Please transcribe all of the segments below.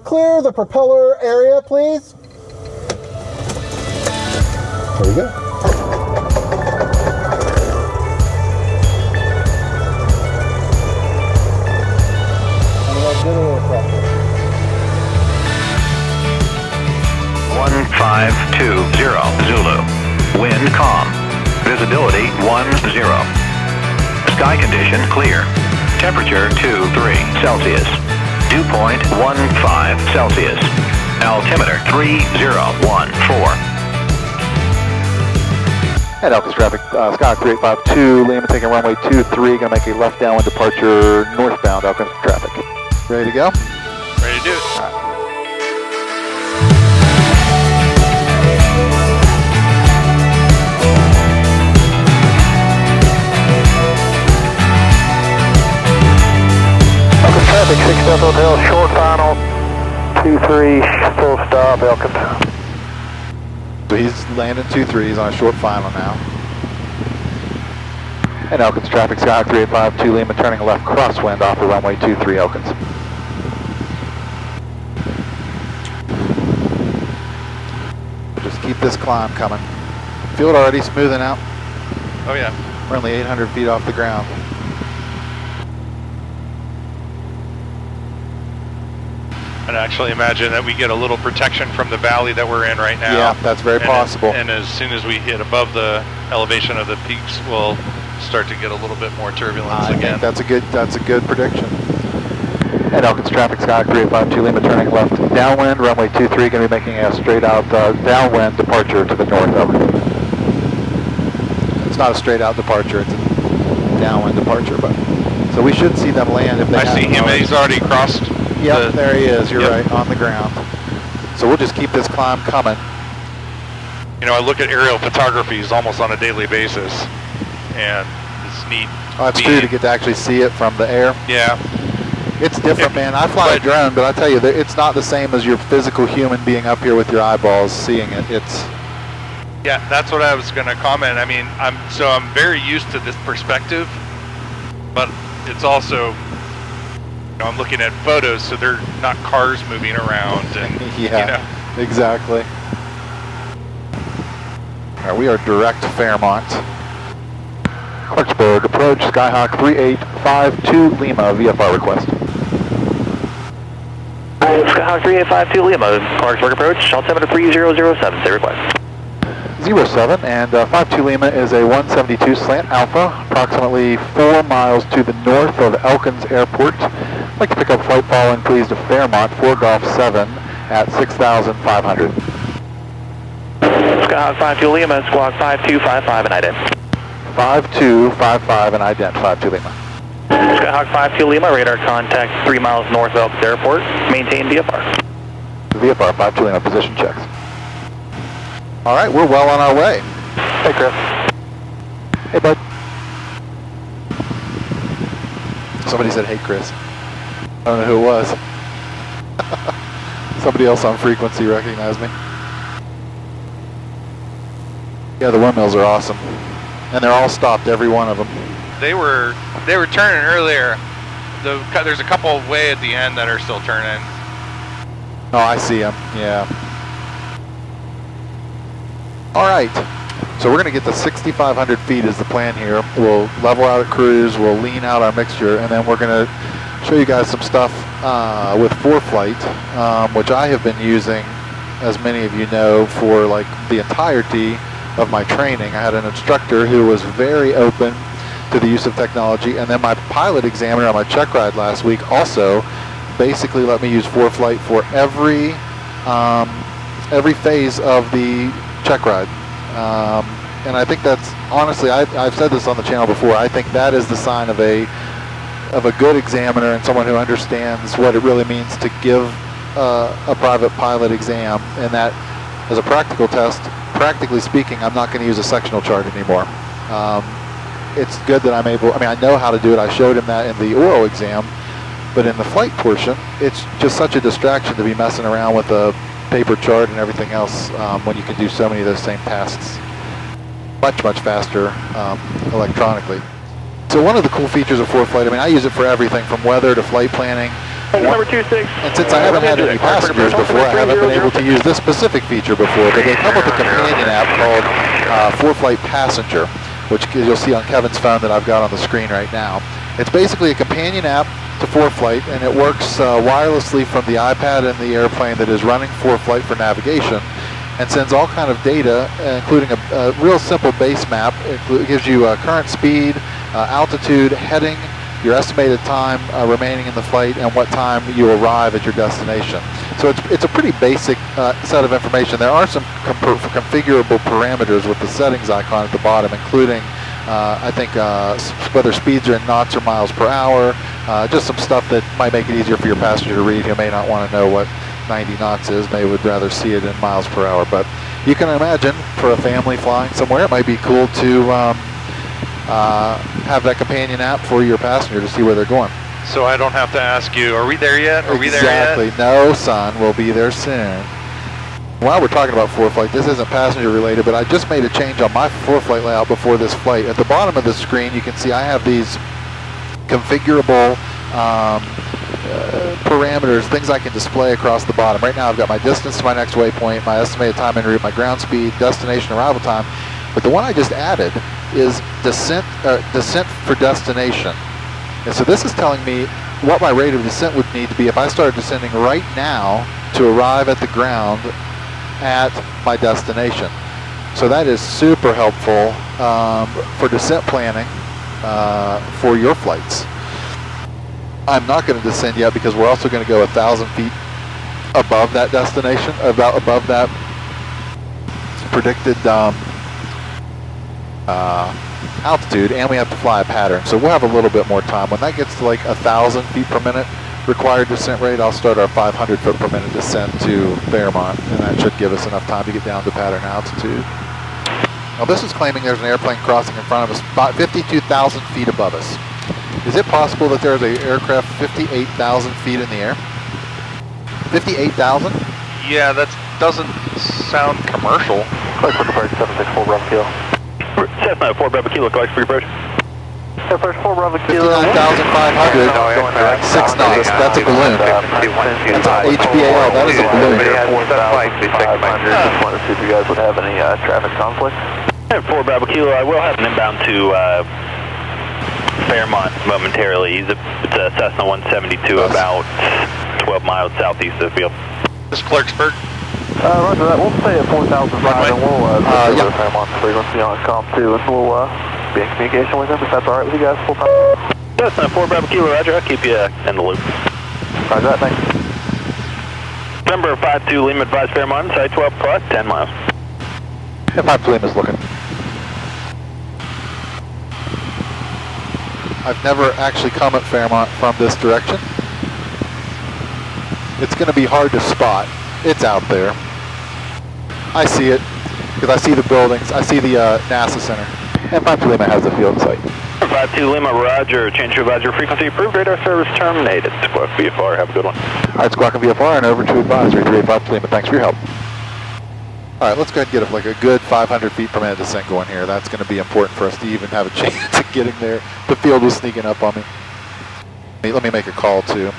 Clear the propeller area, please. There we go. General pressure. 1520 Zulu. Wind calm. Visibility 10. Sky condition clear. Temperature 23 Celsius. Dew point 15 Celsius. Altimeter 3014. And Elkins traffic, Sky 3852, Lima taking runway 23, gonna make a left downwind departure northbound Elkins traffic. Ready to go? Ready to do it. All right. Elkins traffic, 6 Delta Hotel, short final, 23, full stop, Elkins. So he's landing 2-3, he's on a short final now. And Elkins traffic, Sky 3852, Lima turning left crosswind off the runway 23 Elkins. Just keep this climb coming. Field already smoothing out. Oh yeah. We're only 800 feet off the ground. And actually imagine that we get a little protection from the valley that we're in right now. Yeah, that's very possible. And as soon as we hit above the elevation of the peaks, we'll start to get a little bit more turbulence again. I think that's a good prediction. And Elkins traffic, Sky 3852, Lima turning left downwind, runway 23, going to be making a straight out downwind departure to the north Elkins. It's not a straight out departure, it's a downwind departure, but so we should see them land if they I see him, he's already crossed. Yep, there he is, you're right, on the ground. So we'll just keep this climb coming. You know, I look at aerial photographies almost on a daily basis, and it's neat. Oh, it's true to get to actually see it from the air. Yeah. It's different, man. I fly a drone, but I tell you, it's not the same as your physical human being up here with your eyeballs seeing it. Yeah, that's what I was going to comment. I mean, I'm very used to this perspective, but it's also, I'm looking at photos, so they're not cars moving around, and yeah, exactly. All right, we are direct to Fairmont. Clarksburg approach, Skyhawk 3852 Lima, VFR request. Skyhawk 3852 Lima, Clarksburg approach, altimeter 3007, say request. 07 and 52 Lima is a 172 slant alpha, approximately 4 miles to the north of Elkins Airport. I'd like to pick up flight following please to Fairmont, 4 Golf 7 at 6,500. Skyhawk 52 Lima, squawk 5255 and ident. 5255 and ident, 52 Lima. Skyhawk 52 Lima, radar contact 3 miles north of Elkins Airport, maintain VFR. VFR, 52 Lima, position checks. All right, we're well on our way. Hey, Chris. Hey, bud. Somebody said, hey, Chris. I don't know who it was. Somebody else on frequency recognized me. Yeah, the windmills are awesome. And they're all stopped, every one of them. They were turning earlier. There's a couple way at the end that are still turning. Oh, I see them, yeah. All right, so we're gonna get to 6,500 feet is the plan here. We'll level out at cruise, we'll lean out our mixture, and then we're gonna show you guys some stuff with ForeFlight, which I have been using, as many of you know, for like the entirety of my training. I had an instructor who was very open to the use of technology, and then my pilot examiner on my check ride last week also basically let me use ForeFlight for every phase of the check ride. And I think that's, honestly, I've said this on the channel before, I think that is the sign of a good examiner and someone who understands what it really means to give a private pilot exam, and that as a practical test, practically speaking, I'm not going to use a sectional chart anymore. It's good that I'm able, I know how to do it, I showed him that in the oral exam, but in the flight portion, it's just such a distraction to be messing around with a paper chart and everything else when you can do so many of those same tasks much faster electronically. So one of the cool features of ForeFlight, I use it for everything from weather to flight planning Number 26. And since I haven't had any passengers before, I haven't been able to use this specific feature before, but they come with a companion app called ForeFlight Passenger, which you'll see on Kevin's phone that I've got on the screen right now. It's basically a companion app to ForeFlight, and it works wirelessly from the iPad in the airplane that is running ForeFlight for navigation, and sends all kind of data, including a real simple base map. It gives you current speed, altitude, heading, your estimated time remaining in the flight, and what time you arrive at your destination. So it's a pretty basic set of information. There are some configurable parameters with the settings icon at the bottom, including I think whether speeds are in knots or miles per hour, just some stuff that might make it easier for your passenger to read who may not want to know what 90 knots is. They would rather see it in miles per hour. But you can imagine for a family flying somewhere, it might be cool to have that companion app for your passenger to see where they're going. So I don't have to ask you, are we there yet? Are we there yet? Exactly. No, son, we'll be there soon. While we're talking about ForeFlight, this isn't passenger related, but I just made a change on my ForeFlight layout before this flight. At the bottom of the screen, you can see I have these configurable parameters, things I can display across the bottom. Right now I've got my distance to my next waypoint, my estimated time en route, my ground speed, destination arrival time. But the one I just added is descent for destination. And so this is telling me what my rate of descent would need to be if I started descending right now to arrive at the ground at my destination. So that is super helpful for descent planning for your flights. I'm not going to descend yet because we're also going to go 1,000 feet above that destination, above that predicted altitude, and we have to fly a pattern. So we'll have a little bit more time. When that gets to like 1,000 feet per minute required descent rate, I'll start our 500 foot per minute descent to Fairmont, and that should give us enough time to get down to pattern altitude. Now this is claiming there's an airplane crossing in front of us 52,000 feet above us. Is it possible that there's an aircraft 58,000 feet in the air? 58,000? Yeah, that doesn't sound commercial. Clear for departure 764 Bravo Kilo. Cessna 4 Bravo Kilo, clear for approach. Approach 4 Bravo Kilo. 59,500, 6 knots, that's a balloon. That's an HBAL, that is a balloon. Just wanted to see if you guys would have any traffic conflict. 4 Bravo Kilo, I will have an inbound to Fairmont momentarily. It's a Cessna 172 about 12 miles southeast of the field. This is Clarksburg. Roger that. We'll stay at 4,005 and we'll yeah. Fairmont frequency on comp 2 and we'll be in communication with them if that's alright with you guys full time. Cessna 4 Bravo Kilo, Roger. I'll keep you in the loop. Roger that, thanks. Number 52 Lima advised Fairmont, side 12 plus 10 miles. If my plane is looking. I've never actually come at Fairmont from this direction. It's going to be hard to spot. It's out there. I see it because I see the buildings. I see the NASA Center. And 52 Lima has the field site. 52 Lima, Roger. Change to advisory frequency approved. Radar service terminated. Squawk VFR. Have a good one. All right, Squawk and VFR and over to advisory 385 Lima. Thanks for your help. All right, let's go ahead and get like a good 500 feet per minute descent going here. That's going to be important for us to even have a chance of getting there. The field was sneaking up on me. Let me make a call to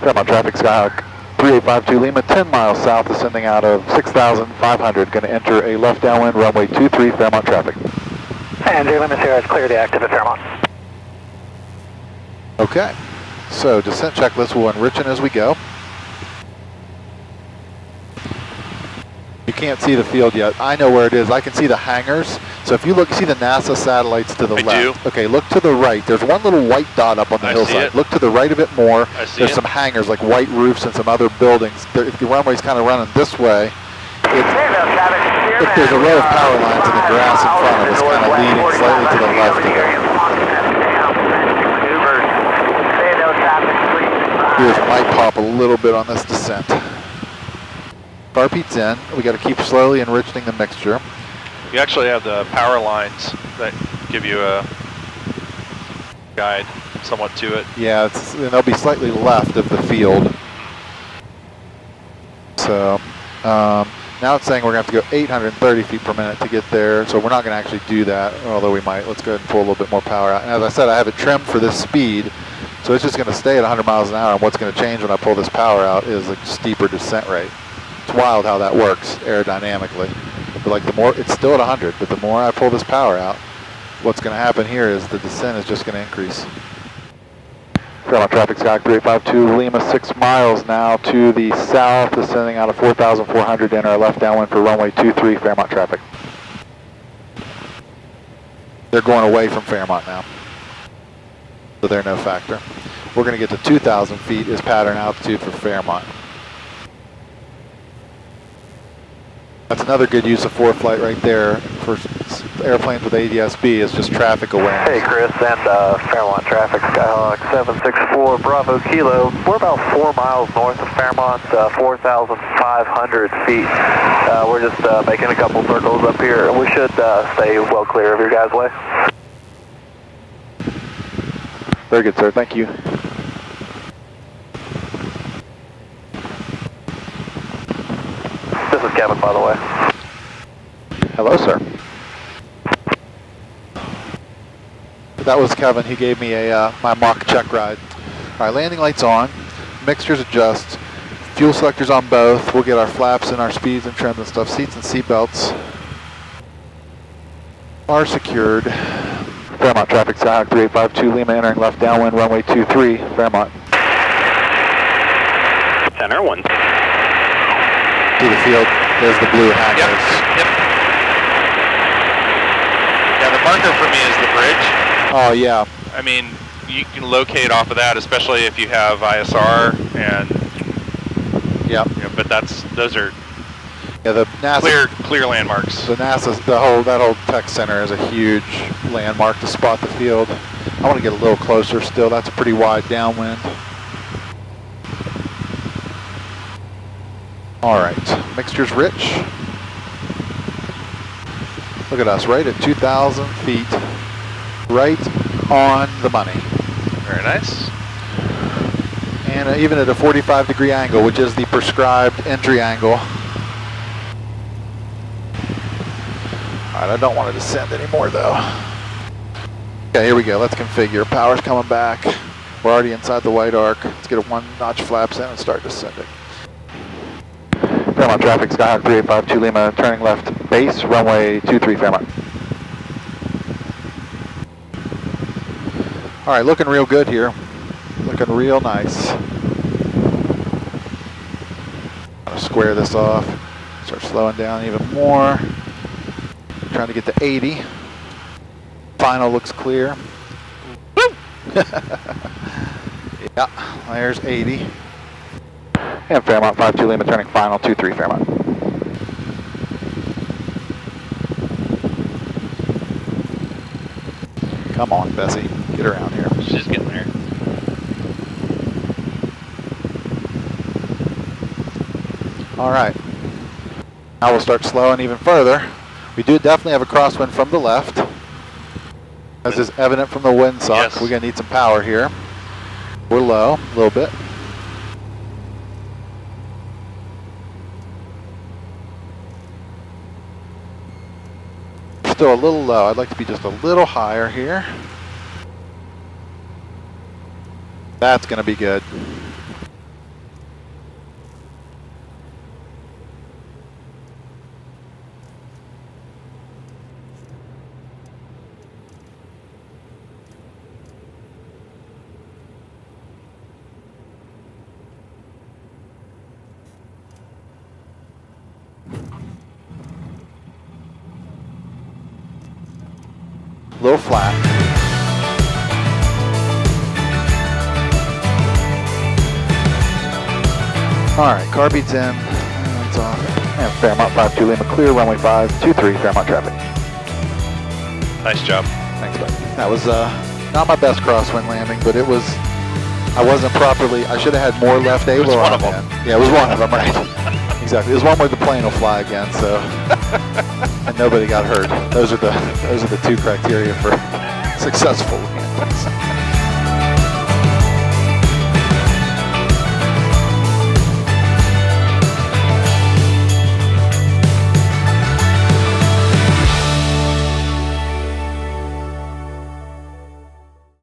Fairmont traffic, Skyhawk 3852 Lima, 10 miles south, descending out of 6,500. Going to enter a left downwind, runway 23, Fairmont traffic. Andrew Lima Sierra, it's clear to active at Fairmont. Okay, so descent checklist will enrich it as we go. You can't see the field yet. I know where it is. I can see the hangars. So if you look, see the NASA satellites to the left. I do. Okay, look to the right. There's one little white dot up on the hillside. Look to the right of it more. There's some hangars, like white roofs and some other buildings. If the runway's kind of running this way, if there's a row of power lines in the grass in front of us, kind of leading slightly to the left of it. Gears might pop a little bit on this descent. RP's in. We got to keep slowly enriching the mixture. You actually have the power lines that give you a guide somewhat to it. Yeah, and they'll be slightly left of the field. So now it's saying we're going to have to go 830 feet per minute to get there. So we're not going to actually do that, although we might. Let's go ahead and pull a little bit more power out. And as I said, I have it trimmed for this speed So it's just going to stay at 100 miles an hour, and what's going to change when I pull this power out is a steeper descent rate. It's wild how that works aerodynamically. But like the more, it's still at 100, but the more I pull this power out, what's going to happen here is the descent is just going to increase. Fairmont traffic, Sky 3852 Lima, 6 miles now to the south, descending out of 4,400 in our left downwind for runway 23, Fairmont traffic. They're going away from Fairmont now, so they're no factor. We're going to get to 2,000 feet is pattern altitude for Fairmont. That's another good use of ForeFlight right there for airplanes with ADS-B, is just traffic awareness. Hey Chris, and Fairmont traffic, Skyhawk 764 Bravo Kilo. We're about 4 miles north of Fairmont, 4,500 feet. We're just making a couple circles up here, and we should stay well clear of your guys' way. Very good, sir. Thank you. This is Kevin, by the way. Hello, sir. That was Kevin. He gave me a my mock check ride. All right, landing lights on. Mixtures adjust. Fuel selectors on both. We'll get our flaps and our speeds and trims and stuff. Seats and seat belts are secured. Fairmont traffic, Skyhawk 3852 Lima, entering left downwind, runway 23, Fairmont. Center 1. To the field, there's the blue hangars. Yep. Yeah, the marker for me is the bridge. Oh, yeah. I mean, you can locate off of that, especially if you have ISR and. Yep. You know, but those are Yeah, the NASA clear landmarks. So NASA's that whole tech center is a huge landmark to spot the field. I want to get a little closer still. That's a pretty wide downwind. All right, mixture's rich. Look at us, right at 2,000 feet, right on the money. Very nice. And even at a 45-degree angle, which is the prescribed entry angle. All right, I don't want to descend anymore though. Okay, here we go. Let's configure. Power's coming back. We're already inside the white arc. Let's get a 1-notch flaps in and start descending. Fairmont traffic, Skyhawk 3852 Lima, turning left base, runway 23 Fairmont. All right, looking real good here. Looking real nice. I'm gonna square this off. Start slowing down even more. Trying to get to 80. Final looks clear. Yeah, there's 80. And Fairmont 52 Lima turning final 23 Fairmont. Come on, Bessie, get around here. She's getting there. All right. Now we'll start slowing even further. We do definitely have a crosswind from the left, as is evident from the windsock. Yes. We're going to need some power here. We're low a little bit. Still a little low. I'd like to be just a little higher here. That's going to be good. A little flat. All right, car beats in. That's off. And Fairmont 52 Lima clear, runway 523 Fairmont traffic. Nice job. Thanks, bud. That was not my best crosswind landing, but it was. I wasn't properly. I should have had more left aileron. It was one of them. Yeah, it was one of them, right? Exactly. There's one where the plane will fly again, so and nobody got hurt. Those are the two criteria for successful landings.